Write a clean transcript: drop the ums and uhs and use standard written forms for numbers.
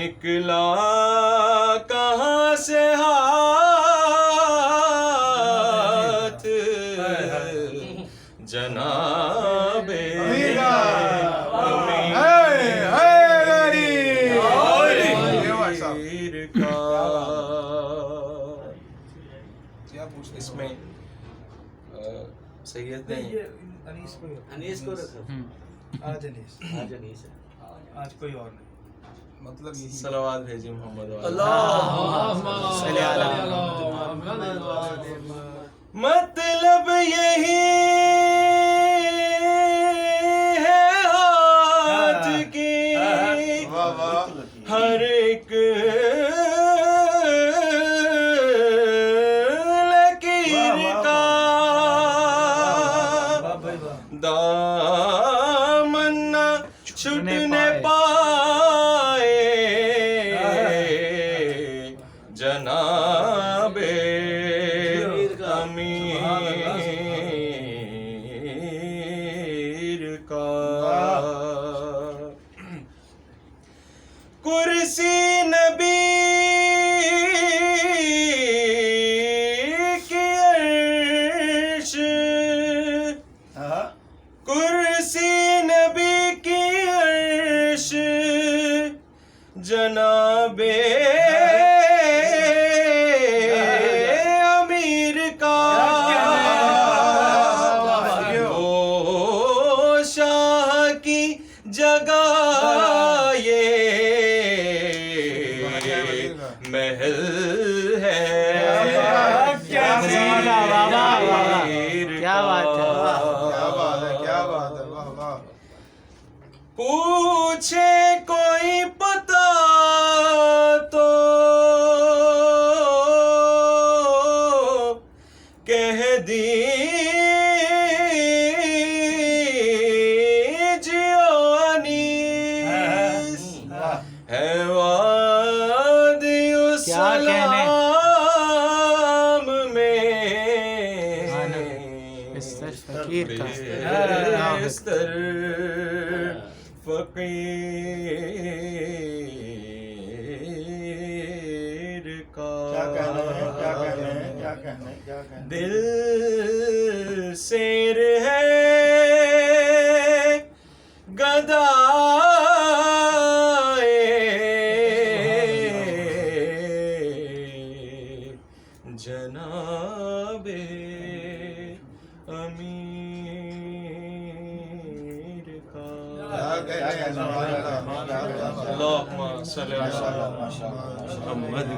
نکلا کہاں سے ہاتھ جناب امیر کا. اس میں سید نے انیس کو رکھا. آج انیس ہے. آج کوئی اور نہیں. مطلب یہی صلوات بھیجی محمد والا. مطلب یہی ہے ہاتھ کی ہر ایک لکیر کا دامن نہ چھٹنے پائے جناب امیر کا. کرسی نبی کی عرش کرسی نبی کی عرش جناب امیر کا. وہ شاہ کی جگہ یہ محل ہے. کیا بات ہے. پوچھے کوئی پتا تو کہہ دیجیو انیس ہے وادی السلام میں بستر فقیر کا. دل سیر ہے گدائے جناب امیر کا. اللہم صلی علی محمد.